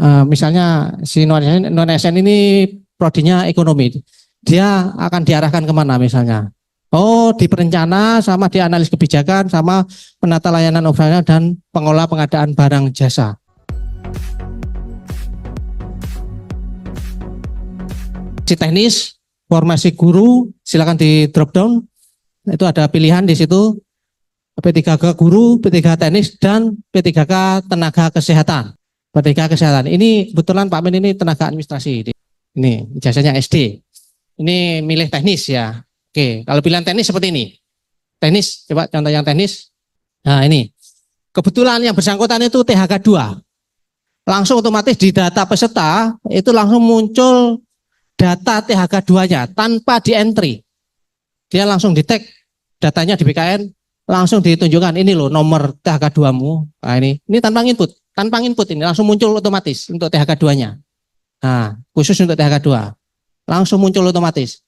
Misalnya si non-ASN ini prodinya ekonomi, dia akan diarahkan kemana misalnya? Oh, di perencana sama di analis kebijakan sama penata layanan operasional dan pengelola pengadaan barang jasa. Si teknis, formasi guru, silakan di drop down. Itu ada pilihan di situ. P3K guru, P3K teknis, dan P3K tenaga kesehatan. P3K kesehatan. Ini kebetulan Pak Men ini tenaga administrasi. Ini ijazahnya SD. Ini milih teknis ya. Oke, kalau pilihan teknis seperti ini. Teknis, coba contoh yang teknis. Nah ini. Kebetulan yang bersangkutan itu THK 2. Langsung otomatis di data peserta itu langsung muncul data THK 2-nya tanpa di entry. Dia langsung di tag datanya di BKN, langsung ditunjukkan ini loh nomor THK 2-mu. Nah ini tanpa input. Tanpa input ini langsung muncul otomatis untuk THK 2-nya. Nah, khusus untuk THK 2. Langsung muncul otomatis.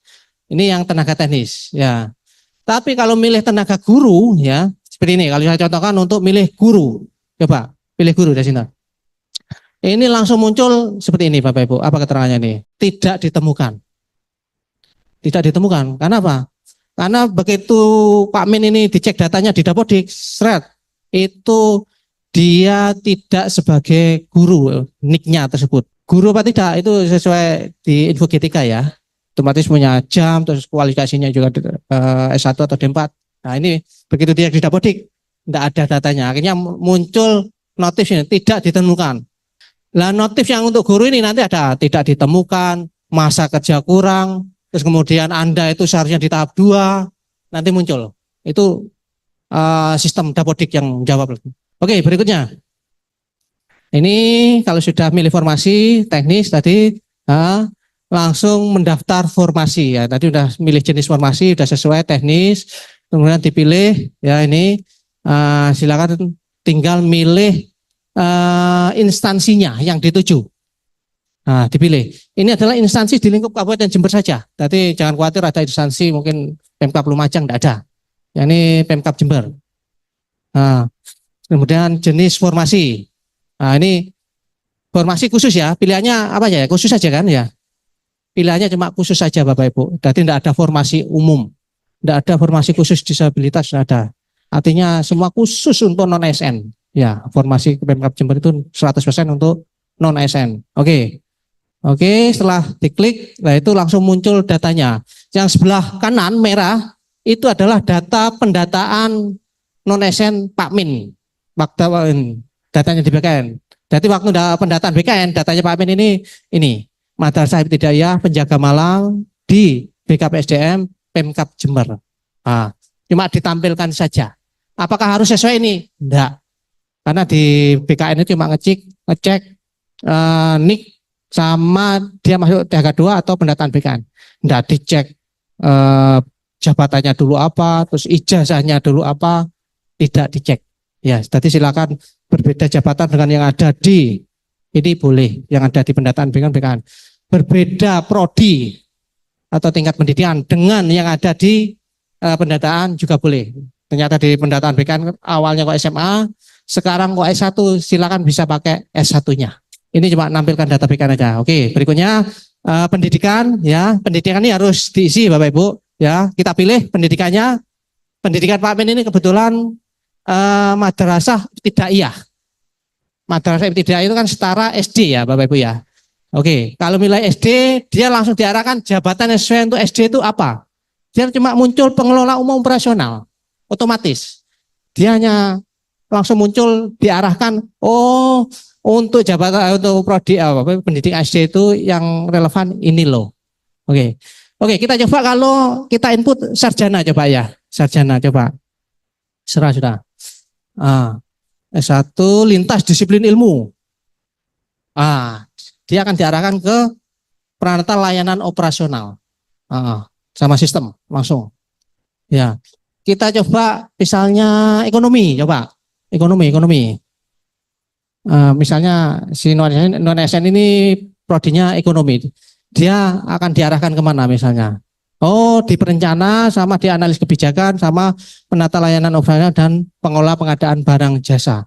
Ini yang tenaga teknis ya. Tapi kalau milih tenaga guru ya, seperti ini kalau saya contohkan untuk milih guru. Coba pilih guru dari sini. Ini langsung muncul seperti ini Bapak Ibu. Apa keterangannya ini? Tidak ditemukan. Tidak ditemukan. Karena apa? Karena begitu Pak Min ini dicek datanya di Dapodik, itu dia tidak sebagai guru nicknya tersebut. Guru apa tidak itu sesuai di info GTK ya. Otomatis punya jam, terus kualifikasinya juga S1 atau D4. Nah ini begitu dia di Dapodik, tidak ada datanya. Akhirnya muncul notif ini, tidak ditemukan. Lah notif yang untuk guru ini nanti ada tidak ditemukan, masa kerja kurang, terus kemudian Anda itu seharusnya di tahap 2, nanti muncul. Itu sistem Dapodik yang jawab. Oke, berikutnya. Ini kalau sudah milih formasi teknis tadi, langsung mendaftar formasi ya. Tadi udah milih jenis formasi, udah sesuai teknis, kemudian dipilih ya ini silakan tinggal milih instansinya yang dituju. Nah, dipilih. Ini adalah instansi di lingkup Kabupaten Jember saja. Jadi jangan khawatir ada instansi mungkin Pemkab Lumajang tidak ada. Ya, ini Pemkab Jember. Nah, kemudian jenis formasi. Nah, ini formasi khusus ya. Pilihannya apa ya? Khusus saja kan ya. Pilihannya cuma khusus saja Bapak Ibu. Jadi tidak ada formasi umum. Tidak ada formasi khusus disabilitas, tidak ada. Artinya semua khusus untuk non-ASN. Ya, formasi Pemkab Jember itu 100% untuk non-ASN. Oke. Oke, setelah diklik, nah itu langsung muncul datanya. Yang sebelah kanan merah itu adalah data pendataan non-ASN Pak Min. Waktu datanya di BKN. Jadi waktu pendataan BKN, datanya Pak Min ini. Madrasah Ibtidaiyah Penjaga Malang di BKPSDM Pemkab Jember. Nah, cuma ditampilkan saja. Apakah harus sesuai ini? Enggak. Karena di BKN itu cuma ngecek nik sama dia masuk THK 2 atau pendataan BKN. Enggak dicek jabatannya dulu apa, terus ijazahnya dulu apa, tidak dicek. Ya, jadi silakan berbeda jabatan dengan yang ada di ini boleh, yang ada di pendataan BKN. Berbeda prodi atau tingkat pendidikan dengan yang ada di pendataan juga boleh. Ternyata di pendataan BKN awalnya kok SMA, sekarang kok S1, silakan bisa pakai S1-nya. Ini cuma nampilkan data BKN aja. Oke, berikutnya pendidikan ya. Pendidikan ini harus diisi Bapak Ibu ya. Kita pilih pendidikannya. Pendidikan Pak Men ini kebetulan madrasah ibtidaiyah. Madrasah ibtidaiyah itu kan setara SD ya Bapak Ibu ya. Oke, kalau nilai SD dia langsung diarahkan jabatan yang sesuai untuk SD itu apa? Dia cuma muncul pengelola umum operasional, otomatis. Dia hanya langsung muncul diarahkan, oh untuk jabatan untuk prodi pendidikan SD itu yang relevan ini loh. Oke, kita coba kalau kita input sarjana coba ya, sarjana coba. Sudah. S1 lintas disiplin ilmu. Dia akan diarahkan ke peranata layanan operasional sama sistem langsung. Ya, kita coba misalnya ekonomi, coba ekonomi. Misalnya si non-ASN ini prodinya ekonomi. Dia akan diarahkan kemana misalnya? Oh, di perencana sama di analis kebijakan sama penata layanan operasional dan pengelola pengadaan barang jasa.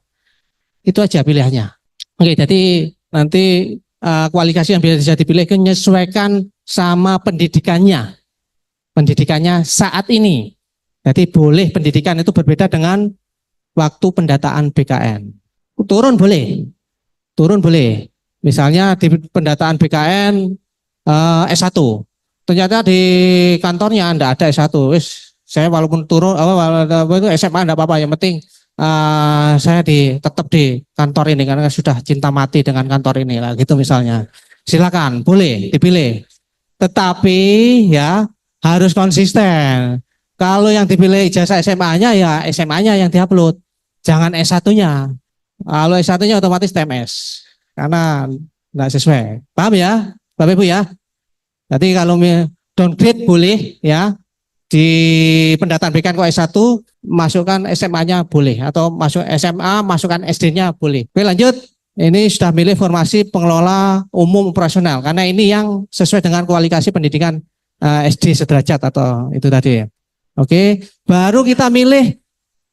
Itu aja pilihannya. Oke, jadi nanti kualifikasi yang bisa dipilih itu menyesuaikan sama pendidikannya saat ini. Jadi boleh pendidikan itu berbeda dengan waktu pendataan BKN. Turun boleh. Misalnya di pendataan BKN S1. Ternyata di kantornya enggak ada S1. Saya walaupun turun itu SMA enggak apa-apa, yang penting saya tetap di kantor ini karena sudah cinta mati dengan kantor ini lah gitu misalnya. Silakan, boleh dipilih. Tetapi ya harus konsisten. Kalau yang dipilih ijazah SMA-nya ya SMA-nya yang diupload. Jangan S1-nya. Kalau S1-nya otomatis TMS. Karena enggak sesuai. Paham ya, Bapak Ibu ya? Jadi kalau downgrade boleh ya. Di pendataan BKN kok S1 masukkan SMA-nya boleh atau masuk SMA masukkan SD-nya boleh. Oke, lanjut. Ini sudah milih formasi pengelola umum operasional karena ini yang sesuai dengan kualifikasi pendidikan SD sederajat atau itu tadi. Oke, baru kita milih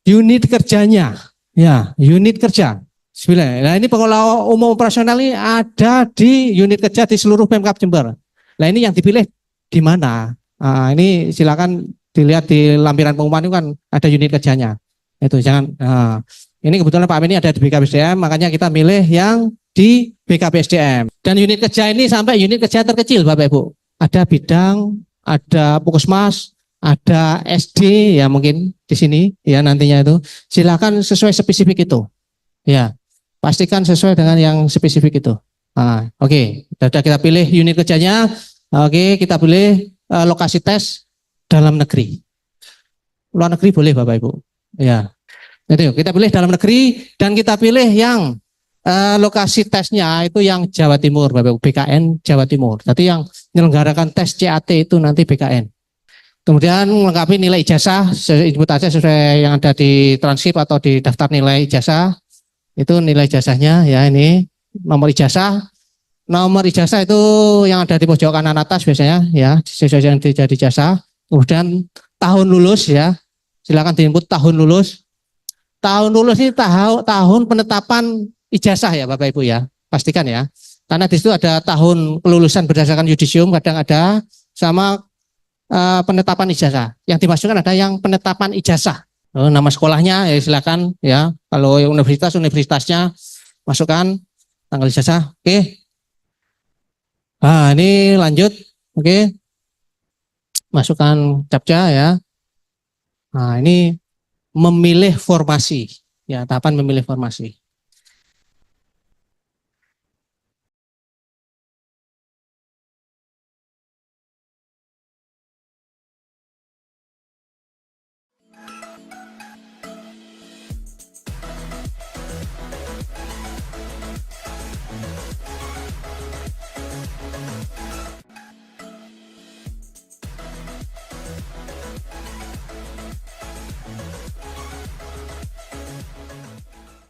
unit kerjanya. Ya, unit kerja. Nah, ini pengelola umum operasional ini ada di unit kerja di seluruh Pemkab Jember. Nah, ini yang dipilih di mana? Nah, ini silakan dilihat di lampiran pengumuman itu kan ada unit kerjanya. Itu jangan. Nah, ini kebetulan Pak Amin ini ada di BKPSDM, makanya kita milih yang di BKPSDM. Dan unit kerja ini sampai unit kerja terkecil, Bapak Ibu. Ada bidang, ada puskesmas, ada SD ya mungkin di sini ya nantinya itu. Silakan sesuai spesifik itu. Ya, pastikan sesuai dengan yang spesifik itu. Nah, oke. Sudah kita pilih unit kerjanya. Oke, kita pilih lokasi tes dalam negeri. Luar negeri boleh Bapak Ibu. Ya. Itu kita pilih dalam negeri dan kita pilih yang lokasi tesnya itu yang Jawa Timur Bapak Ibu, BKN Jawa Timur. Jadi yang menyelenggarakan tes CAT itu nanti BKN. Kemudian melengkapi nilai ijazah, input aja sesuai yang ada di transkrip atau di daftar nilai ijazah. Itu nilai ijazahnya ya ini nomor ijazah. Nomor ijazah itu yang ada di pojok kanan atas biasanya ya, sesuai yang jadi ijazah. Kemudian tahun lulus ya, silakan diinput tahun lulus. Tahun lulus ini tahun penetapan ijazah ya Bapak Ibu ya, pastikan ya. Karena di situ ada tahun kelulusan berdasarkan yudisium kadang ada sama penetapan ijazah. Yang dimasukkan ada yang penetapan ijazah. Nama sekolahnya ya silakan ya. Kalau universitasnya masukkan tanggal ijazah. Oke. Nah, ini lanjut. Oke. Masukkan captcha ya. Nah, ini memilih formasi. Ya, tahapan memilih formasi.